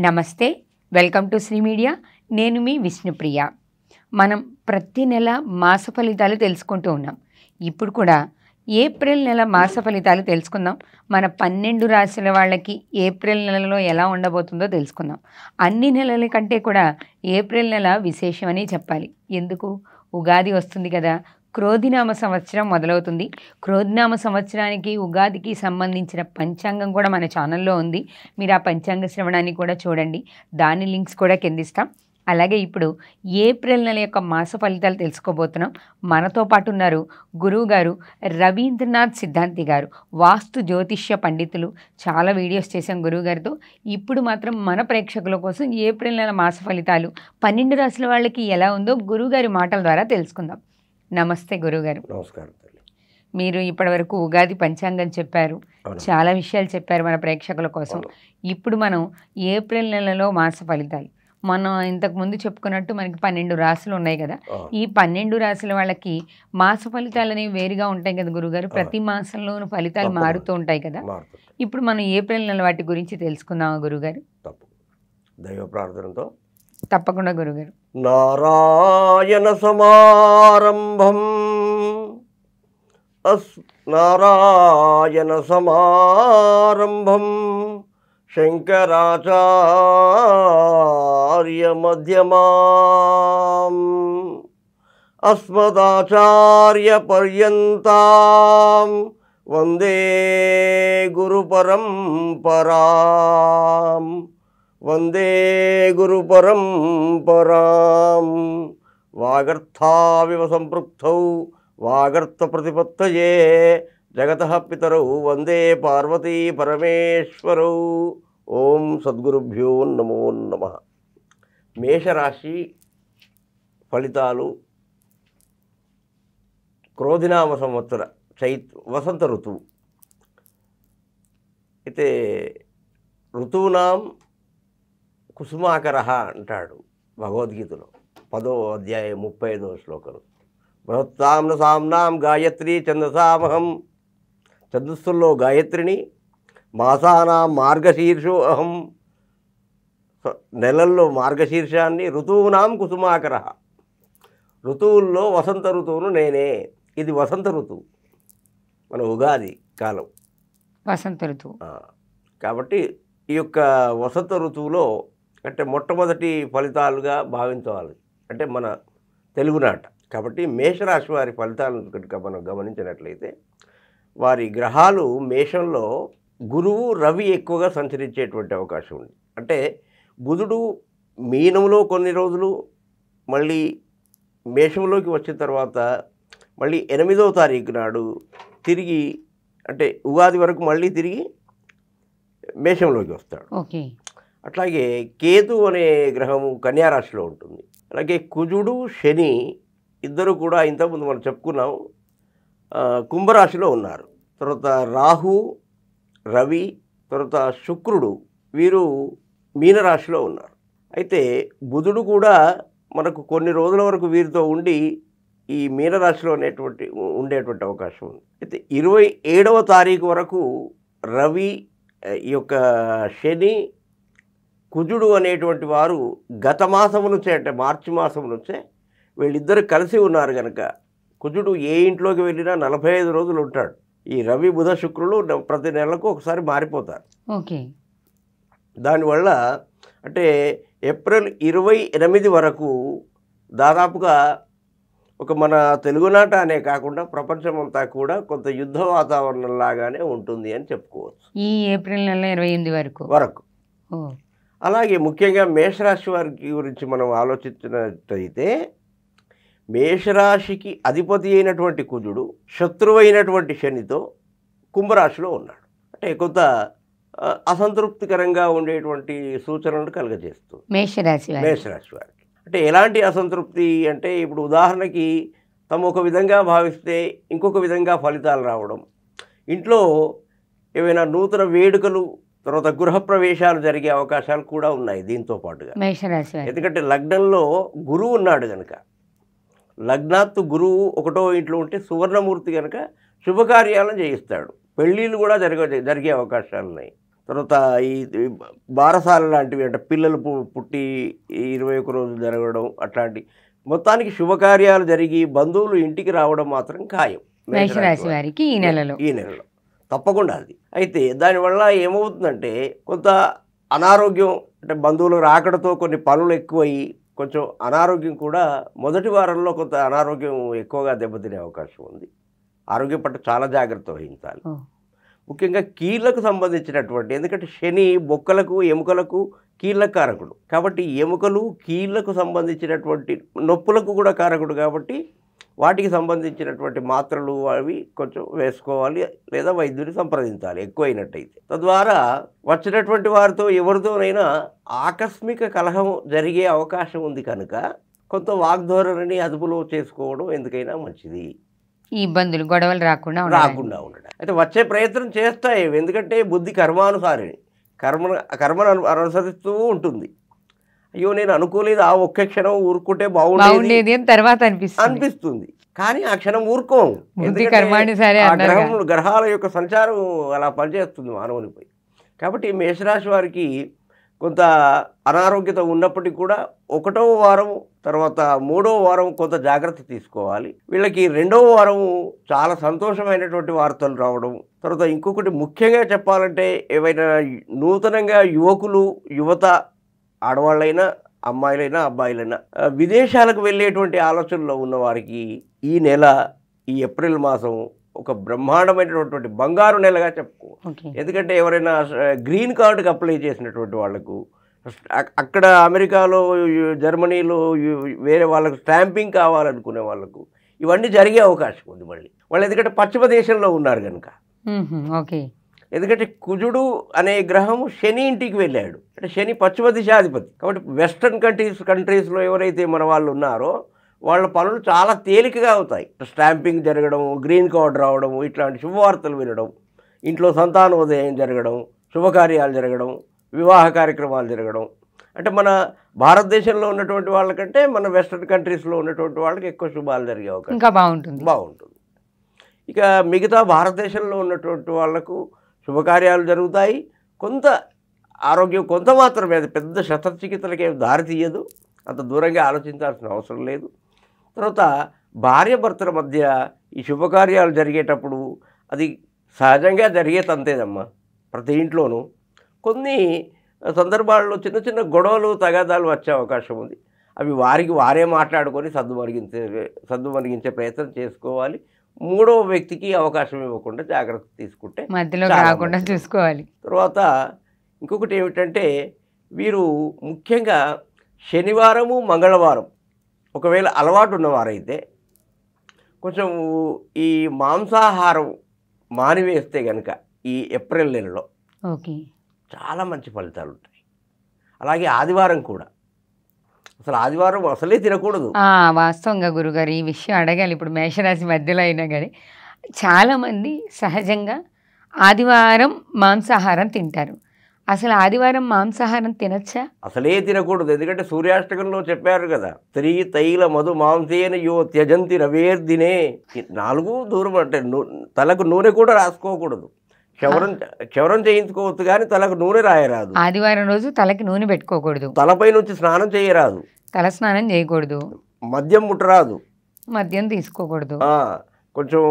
నమస్తే, welcome to Shri media. నేను మీ విష్ణుప్రియ. మనం ప్రతి నెల మాస ఫలితాలు తెలుసుకుంటూ ఉన్నాం. ఇప్పుడు కూడా ఏప్రిల్ నెల మాస ఫలితాలు తెలుసుకుందాం. మన 12 రాశుల వాళ్ళకి ఏప్రిల్ నెలలో ఎలా ఉండబోతుందో తెలుసుకుందాం. అన్ని నెలల కంటే కూడా ఏప్రిల్ నెల విశేషమని చెప్పాలి. ఎందుకు? ఉగాది వస్తుంది కదా, క్రోధినామ సంవత్సరం మొదలవుతుంది. క్రోధినామ సంవత్సరానికి ఉగాదికి సంబంధించిన పంచాంగం కూడా మన ఛానల్లో ఉంది. మీరు ఆ పంచాంగ శ్రవణాన్ని కూడా చూడండి. దాని లింక్స్ కూడా కిందిస్తాం. అలాగే ఇప్పుడు ఏప్రిల్ నెల యొక్క మాస ఫలితాలు తెలుసుకోబోతున్నాం. మనతో పాటు ఉన్నారు గురువు గారు రవీంద్రనాథ్ సిద్ధాంతి గారు, వాస్తు జ్యోతిష్య పండితులు. చాలా వీడియోస్ చేశాం గురువు గారితో. ఇప్పుడు మాత్రం మన ప్రేక్షకుల కోసం ఏప్రిల్ నెల మాస ఫలితాలు 12 రాశుల వాళ్ళకి ఎలా ఉందో గురువు గారి మాటల ద్వారా తెలుసుకుందాం. నమస్తే గురువుగారు. నమస్కారం తల్లి. మీరు ఇప్పటివరకు ఉగాది పంచాంగం చెప్పారు, చాలా విషయాలు చెప్పారు మన ప్రేక్షకుల కోసం. ఇప్పుడు మనం ఏప్రిల్ నెలలో మాస ఫలితాలు, మనం ఇంతకుముందు చెప్పుకున్నట్టు మనకి 12 రాశులు ఉన్నాయి కదా, ఈ 12 రాశుల వాళ్ళకి మాస ఫలితాలు అనేవి వేరుగా ఉంటాయి కదా గురుగారు. ప్రతి మాసంలోనూ ఫలితాలు మారుతూ ఉంటాయి కదా. ఇప్పుడు మనం ఏప్రిల్ నెల వాటి గురించి తెలుసుకుందామా గురుగారు? దైవ ప్రార్థనతో తప్పకుండా గురుగారు. నారాయణ సమారంభం నారాయణ సమారంభం శంకరాచార్య మధ్యమాం అస్మదాచార్య పర్యంతాం వందే గురు పరంపరాం వందే గురు పరంపరాం. వాగర్థావివ సంపృక్తౌ వాగర్థ ప్రతిపత్తయే జగతః పితరౌ వందే పార్వతీ పరమేశ్వరౌ. ఓం సద్గురుభ్యో నమో నమః. మేషరాశి ఫలితాలు క్రోధినామ సంవత్సర వసంత ఋతువు. అయితే ఋతువునాం కుసుమాకర అంటాడు భగవద్గీతలో 10వ అధ్యాయం 35వ శ్లోకం. బృహత్తాంన సామ్నాం గాయత్రి ఛందసామహం, ఛందస్సుల్లో గాయత్రిని, మాసానాం మార్గశీర్షో అహం, నెలల్లో మార్గశీర్షాన్ని, ఋతువునాం కుసుమాకర, ఋతువుల్లో వసంత ఋతువును నేనే. ఇది వసంత ఋతువు, మన ఉగాది కాలం వసంత ఋతువు కాబట్టి ఈ యొక్క వసంత ఋతువులో అంటే మొట్టమొదటి ఫలితాలుగా భావించవాలి అంటే మన తెలుగునాట. కాబట్టి మేషరాశి వారి ఫలితాలను కనుక మనం గమనించినట్లయితే వారి గ్రహాలు మేషంలో గురువు రవి ఎక్కువగా సంచరించేటువంటి అవకాశం ఉంది. అంటే బుధుడు మీనంలో కొన్ని రోజులు, మళ్ళీ మేషంలోకి వచ్చిన తర్వాత మళ్ళీ 8వ తారీఖు నాడు తిరిగి అంటే ఉగాది వరకు మళ్ళీ తిరిగి మేషంలోకి వస్తాడు. ఓకే. అట్లాగే కేతు అనే గ్రహము కన్యారాశిలో ఉంటుంది. అలాగే కుజుడు శని ఇద్దరు కూడా ఇంతకుముందు మనం చెప్పుకున్నాం కుంభరాశిలో ఉన్నారు. తర్వాత రాహు రవి తర్వాత శుక్రుడు వీరు మీనరాశిలో ఉన్నారు. అయితే బుధుడు కూడా మనకు కొన్ని రోజుల వరకు వీరితో ఉండి ఈ మీనరాశిలో ఉండేటువంటి అవకాశం ఉంది. అయితే 27వ తారీఖు వరకు రవి ఈ యొక్క శని కుజుడు అనేటువంటి వారు గత మాసము నుంచే అంటే మార్చి మాసం నుంచే వీళ్ళిద్దరు కలిసి ఉన్నారు కనుక కుజుడు ఏ ఇంట్లోకి వెళ్ళినా 45 రోజులు ఉంటాడు. ఈ రవి బుధ శుక్రులు ప్రతి నెలకు ఒకసారి మారిపోతారు. ఓకే. దానివల్ల అంటే ఏప్రిల్ 28 వరకు దాదాపుగా ఒక మన తెలుగునాట అనే కాకుండా ప్రపంచమంతా కూడా కొంత యుద్ధ వాతావరణం లాగానే ఉంటుంది అని చెప్పుకోవచ్చు ఈ ఏప్రిల్ నెల 28 వరకు. అలాగే ముఖ్యంగా మేషరాశి వారికి గురించి మనం ఆలోచించినట్లయితే మేషరాశికి అధిపతి అయినటువంటి కుజుడు శత్రువు అయినటువంటి శనితో కుంభరాశిలో ఉన్నాడు. అంటే కొంత అసంతృప్తికరంగా ఉండేటువంటి సూచనలు కలుగజేస్తుంది మేషరాశి వారికి. అంటే ఎలాంటి అసంతృప్తి అంటే ఇప్పుడు ఉదాహరణకి తమ ఒక విధంగా భావిస్తే ఇంకొక విధంగా ఫలితాలు రావడం, ఇంట్లో ఏవైనా నూతన వేడుకలు తర్వాత గృహప్రవేశాలు జరిగే అవకాశాలు కూడా ఉన్నాయి దీంతో పాటుగా. ఎందుకంటే లగ్నంలో గురువు ఉన్నాడు కనుక, లగ్నాత్తు గురువు 1వ ఇంట్లో ఉంటే సువర్ణమూర్తి కనుక శుభకార్యాలను చేయిస్తాడు. పెళ్ళిళ్ళు కూడా జరిగే అవకాశాలు ఉన్నాయి. తర్వాత ఈ బారసాల లాంటివి అంటే పిల్లలు పుట్టి 21 రోజులు జరగడం అట్లాంటి మొత్తానికి శుభకార్యాలు జరిగి బంధువులు ఇంటికి రావడం మాత్రం ఖాయం మేషరాశి వారికి ఈ నెలలో తప్పకుండా అది. అయితే దానివల్ల ఏమవుతుందంటే కొంత అనారోగ్యం అంటే బంధువులు రాకడతో కొన్ని పనులు ఎక్కువయ్యి కొంచెం అనారోగ్యం కూడా మొదటి వారంలో కొంత అనారోగ్యం ఎక్కువగా దెబ్బతినే అవకాశం ఉంది. ఆరోగ్యం పట్ల చాలా జాగ్రత్త వహించాలి. ముఖ్యంగా కీళ్ళకు సంబంధించినటువంటి, ఎందుకంటే శని బొక్కలకు ఎముకలకు కీళ్ళ కారకుడు కాబట్టి ఎముకలు కీళ్ళకు సంబంధించినటువంటి నొప్పులకు కూడా కారకుడు కాబట్టి వాటికి సంబంధించినటువంటి మాత్రలు అవి కొంచెం వేసుకోవాలి లేదా వైద్యుని సంప్రదించాలి ఎక్కువైనట్టయితే. తద్వారా వచ్చినటువంటి వారితో ఎవరితోనైనా ఆకస్మిక కలహం జరిగే అవకాశం ఉంది కనుక కొంత వాగ్ధోరణిని అదుపులో చేసుకోవడం ఎందుకైనా మంచిది. ఈ ఇబ్బందులు గొడవలు రాకుండా ఉండడం అయితే వచ్చే ప్రయత్నం చేస్తాయి. ఎందుకంటే బుద్ధి కర్మానుసారిని కర్మను అనుసరిస్తూ ఉంటుంది. అయ్యో నేను అనుకోలేదు, ఆ ఒక్క క్షణం ఊరుకుంటే బాగుండేది అని తర్వాత అనిపిస్తుంది. కానీ ఆ క్షణం ఊరుకోము, గ్రహాల యొక్క సంచారం అలా పనిచేస్తుంది మానవునిపై. కాబట్టి మేషరాశి వారికి కొంత అనారోగ్యత ఉన్నప్పటికీ కూడా 1వ వారం తర్వాత 3వ వారం కొంత జాగ్రత్త తీసుకోవాలి. వీళ్ళకి 2వ వారం చాలా సంతోషమైనటువంటి వార్తలు రావడం. తర్వాత ఇంకొకటి ముఖ్యంగా చెప్పాలంటే ఏవైనా నూతనంగా యువకులు యువత ఆడవాళ్ళైనా అమ్మాయిలైనా అబ్బాయిలైనా విదేశాలకు వెళ్ళేటువంటి ఆలోచనలో ఉన్న వారికి ఈ నెల ఈ ఏప్రిల్ మాసం ఒక బ్రహ్మాండమైనటువంటి బంగారు నెలగా చెప్పుకో. ఎందుకంటే ఎవరైనా గ్రీన్ కార్డుకి అప్లై చేసినటువంటి వాళ్లకు అక్కడ అమెరికాలో జర్మనీలో వేరే వాళ్ళకు స్టాంపింగ్ కావాలనుకునే వాళ్ళకు ఇవన్నీ జరిగే అవకాశం ఉంది మళ్ళీ వాళ్ళు, ఎందుకంటే పశ్చిమ దేశంలో ఉన్నారు కనుక. ఎందుకంటే కుజుడు అనే గ్రహము శని ఇంటికి వెళ్ళాడు, అంటే శని పశ్చిమ దిశాధిపతి కాబట్టి వెస్ట్రన్ కంట్రీస్లో ఎవరైతే మన వాళ్ళు ఉన్నారో వాళ్ళ పనులు చాలా తేలికగా అవుతాయి. స్టాంపింగ్ జరగడం, గ్రీన్ కార్డ్ రావడం, ఇట్లాంటి శుభవార్తలు వినడం, ఇంట్లో సంతానోదయం జరగడం, శుభకార్యాలు జరగడం, వివాహ కార్యక్రమాలు జరగడం, అంటే మన భారతదేశంలో ఉన్నటువంటి వాళ్ళకంటే మన వెస్ట్రన్ కంట్రీస్లో ఉన్నటువంటి వాళ్ళకి ఎక్కువ శుభాలు జరిగే అవకాశం ఇంకా బాగుంటుంది. ఇక మిగతా భారతదేశంలో ఉన్నటువంటి వాళ్లకు శుభకార్యాలు జరుగుతాయి. కొంత ఆరోగ్యం కొంత మాత్రమే, అది పెద్ద శస్త్రచికిత్సలకి దారి తీయదు, అంత దూరంగా ఆలోచించాల్సిన అవసరం లేదు. తర్వాత భార్య భర్తల మధ్య ఈ శుభకార్యాలు జరిగేటప్పుడు అది సహజంగా జరిగేదంతేదమ్మా ప్రతి ఇంట్లోనూ. కొన్ని సందర్భాల్లో చిన్న చిన్న గొడవలు తగాదాలు వచ్చే అవకాశం ఉంది. అవి వారే మాట్లాడుకొని సద్దుమణిగించే ప్రయత్నం చేసుకోవాలి. 3వ వ్యక్తికి అవకాశం ఇవ్వకుండా జాగ్రత్త తీసుకుంటే మధ్యలో రాకుండా చూసుకోవాలి. తర్వాత ఇంకొకటి ఏమిటంటే వీరు ముఖ్యంగా శనివారము మంగళవారం ఒకవేళ అలవాటు ఉన్నవారైతే కొంచెం ఈ మాంసాహారం మానివేస్తే కనుక ఈ ఏప్రిల్ నెలలో చాలా మంచి ఫలితాలు ఉంటాయి. అలాగే ఆదివారం కూడా, అసలు ఆదివారం అసలే తినకూడదు. వాస్తవంగా గురుగారు ఈ విషయం అడగాలి. ఇప్పుడు మేషరాశి మధ్యలో అయినా కానీ చాలామంది సహజంగా ఆదివారం మాంసాహారం తింటారు. అసలు ఆదివారం మాంసాహారం తినచ్చా? అసలే తినకూడదు. ఎందుకంటే సూర్యాష్టకంలో చెప్పారు కదా, స్త్రీ తైల మధు మాంసేన యో త్యజంతి రవేర్దినే. 4 దూరం అంటే తలకు నూనె కూడా రాసుకోకూడదు. క్షవరం చేయించుకోవచ్చు కానీ తలకు నూనె రాయరాదు. ఆదివారం రోజు తలకి నూనె పెట్టుకోకూడదు, తలపై నుంచి స్నానం చేయరాదు, తల స్నానం చేయకూడదు, మద్యం ముట్టరాదు, మద్యం తీసుకోకూడదు, కొంచెం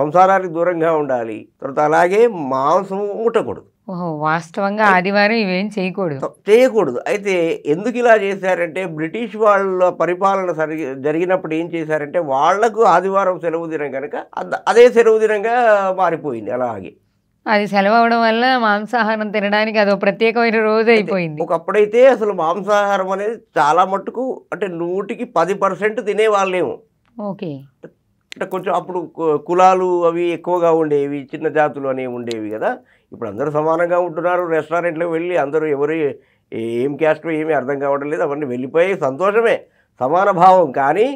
సంసారానికి దూరంగా ఉండాలి. తర్వాత అలాగే మాంసం ముట్టకూడదు. వాస్తవంగా ఆదివారం ఇవేం చేయకూడదు. అయితే ఎందుకు ఇలా చేశారంటే బ్రిటిష్ వాళ్ళ పరిపాలన జరిగినప్పుడు ఏం చేశారంటే వాళ్లకు ఆదివారం సెలవు దినం కనుక అదే సెలవు దినంగా మారిపోయింది. అలాగే అది సెలవు అవడం వల్ల మాంసాహారం తినడానికి అదో ప్రత్యేకమైన రోజు అయిపోయింది. ఒకప్పుడైతే అసలు మాంసాహారం అనేది చాలా మట్టుకు అంటే 100కి 10% తినేవాళ్ళేమో. అంటే కొంచెం అప్పుడు కులాలు అవి ఎక్కువగా ఉండేవి, చిన్న జాతులు అనేవి ఉండేవి కదా. ఇప్పుడు అందరూ సమానంగా ఉంటున్నారు. రెస్టారెంట్లోకి వెళ్ళి అందరూ ఎవరు ఏం క్యాస్టో ఏమీ అర్థం కావడం లేదు, అవన్నీ వెళ్ళిపోయి సంతోషమే, సమాన భావం. కానీ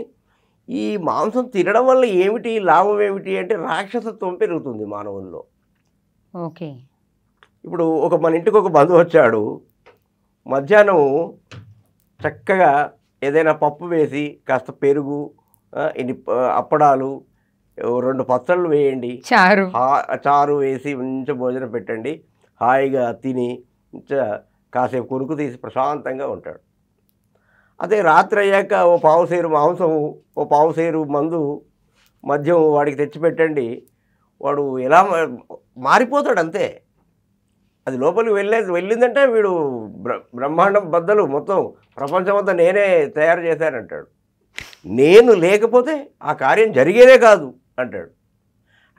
ఈ మాంసం తినడం వల్ల ఏమిటి లాభం ఏమిటి అంటే రాక్షసత్వం పెరుగుతుంది మానవుల్లో. ఇప్పుడు మన ఇంటికి ఒక బంధువు వచ్చాడు, మధ్యాహ్నం చక్కగా ఏదైనా పప్పు వేసి కాస్త పెరుగు, ఇన్ని అప్పడాలు, 2 పచ్చళ్ళు వేయండి, చారు వేసి మంచి భోజనం పెట్టండి, హాయిగా తిని కాసేపు కునుకు తీసి ప్రశాంతంగా ఉంటాడు. అదే రాత్రి అయ్యాక ఓ పావుసేరు మాంసం, ఓ పావుసేరు మందు, మద్యం వాడికి తెచ్చిపెట్టండి, వాడు ఎలా మారిపోతాడు అంతే. అది లోపలికి వెళ్ళిందంటే వీడు బ్రహ్మాండం బద్దలు మొత్తం ప్రపంచమంతా నేనే తయారు చేశానంటాడు. నేను లేకపోతే ఆ కార్యం జరిగేదే కాదు అంటాడు.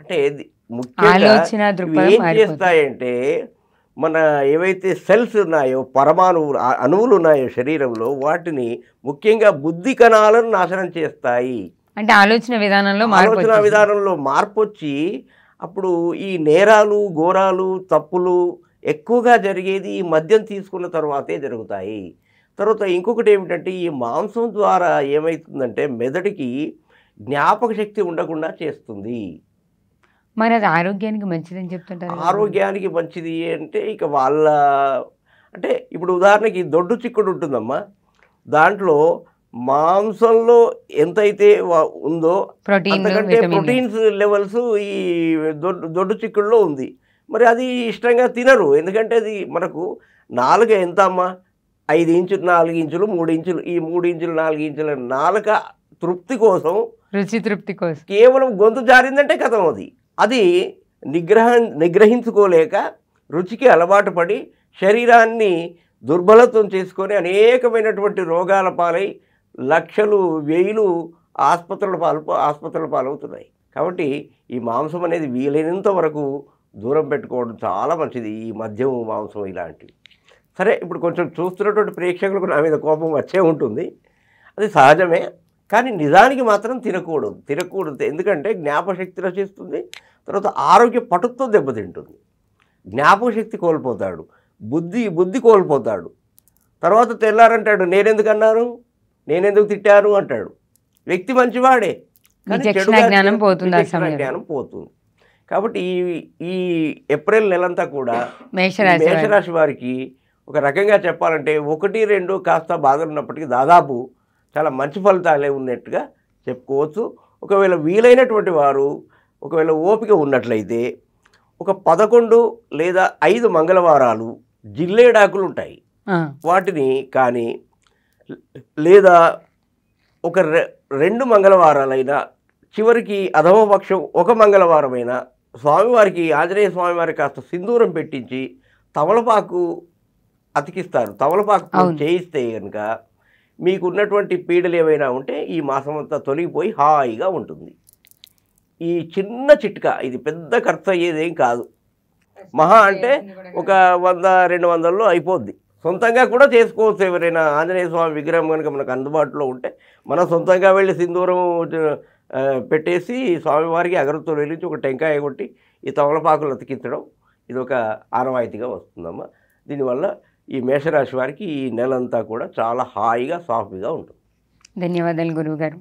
అంటే ముఖ్యంగా ఏం చేస్తాయంటే మన ఏవైతే సెల్స్ ఉన్నాయో, అణువులు ఉన్నాయో శరీరంలో, వాటిని ముఖ్యంగా బుద్ధి కణాలను నాశనం చేస్తాయి. అంటే ఆలోచన విధానంలో మార్పు వచ్చి అప్పుడు ఈ నేరాలు, ఘోరాలు, తప్పులు ఎక్కువగా జరిగేది ఈ మద్యం తీసుకున్న తర్వాతే జరుగుతాయి. తర్వాత ఇంకొకటి ఏమిటంటే ఈ మాంసం ద్వారా ఏమవుతుందంటే మెదడుకి జ్ఞాపక శక్తి ఉండకుండా చేస్తుంది. మరి అది ఆరోగ్యానికి మంచిదని చెప్తుంటారు. ఆరోగ్యానికి మంచిది అంటే ఇక అంటే ఇప్పుడు ఉదాహరణకి దొడ్డు చిక్కుడు ఉంటుందమ్మా, దాంట్లో మాంసంలో ఎంతైతే ఉందో అంతకంటే ప్రోటీన్స్ లెవెల్స్ ఈ దొడ్డు చిక్కుడులో ఉంది. మరి అది ఇష్టంగా తినరు, ఎందుకంటే అది మనకు నాలుక ఎంత అమ్మా, 5 ఇంచులు, 4 ఇంచులు, 3 ఇంచులు, ఈ 3 ఇంచులు 4 ఇంచుల నాలుక తృప్తి కోసం, రుచి తృప్తి కోసం కేవలం గొంతు జారిందంటే కథం అది నిగ్రహించుకోలేక రుచికి అలవాటు పడి శరీరాన్ని దుర్బలత్వం చేసుకొని అనేకమైనటువంటి రోగాల పాలై లక్షలు వేలు ఆసుపత్రుల పాలవుతున్నాయి. కాబట్టి ఈ మాంసం అనేది వీలైనంత వరకు దూరం పెట్టుకోవడం చాలా మంచిది, ఈ మద్యం, మాంసం ఇలాంటివి. సరే, ఇప్పుడు కొంచెం చూస్తున్నటువంటి ప్రేక్షకులకు నా మీద కోపం వచ్చే ఉంటుంది, అది సహజమే. కానీ నిజానికి మాత్రం తినకూడదు. ఎందుకంటే జ్ఞాపకశక్తి రచిస్తుంది, తర్వాత ఆరోగ్య పటుత్వం దెబ్బతింటుంది, జ్ఞాపకశక్తి కోల్పోతాడు, బుద్ధి కోల్పోతాడు. తర్వాత తెల్లారంటాడు నేనెందుకు తిట్టాను అంటాడు. వ్యక్తి మంచివాడే కానీ జ్ఞానం పోతుంది. కాబట్టి ఈ ఏప్రిల్ నెలంతా కూడా మేషరాశి వారికి ఒక రకంగా చెప్పాలంటే 1, 2 కాస్త బాధలు ఉన్నప్పటికీ దాదాపు చాలా మంచి ఫలితాలే ఉన్నట్టుగా చెప్పుకోవచ్చు. ఒకవేళ వీలైనటువంటి వారు, ఒకవేళ ఓపిక ఉన్నట్లయితే ఒక 11 లేదా 5 మంగళవారాలు జిల్లేడాకులు ఉంటాయి, వాటిని కానీ, లేదా ఒక 2 మంగళవారాలైనా, చివరికి అధమపక్షం 1 మంగళవారమైనా స్వామివారికి, ఆంజనేయ స్వామివారికి కాస్త సింధూరం పెట్టించి తమలపాకు అతికిస్తారు. తమలపాకు చేయిస్తే కనుక మీకున్నటువంటి పీడలు ఏవైనా ఉంటే ఈ మాసం అంతా తొలగిపోయి హాయిగా ఉంటుంది. ఈ చిన్న చిట్కా, ఇది పెద్ద ఖర్చు అయ్యేదేం కాదు, మహా అంటే ఒక 100-200లో అయిపోద్ది. సొంతంగా కూడా చేసుకోవచ్చు. ఎవరైనా ఆంజనేయ స్వామి విగ్రహం కనుక మనకు అందుబాటులో ఉంటే మనం సొంతంగా వెళ్ళి సింధూరం పెట్టేసి స్వామివారికి అగరత్తులు వెలిగించి ఒక టెంకాయ కొట్టి ఈ తమలపాకులు అతికించడం, ఇది ఒక ఆనవాయితీగా వస్తుందమ్మా. దీనివల్ల ఈ మేషరాశి వారికి ఈ నెలంతా కూడా చాలా హాయిగా, సాఫీగా ఉంటుంది. ధన్యవాదాలు గురువుగారు.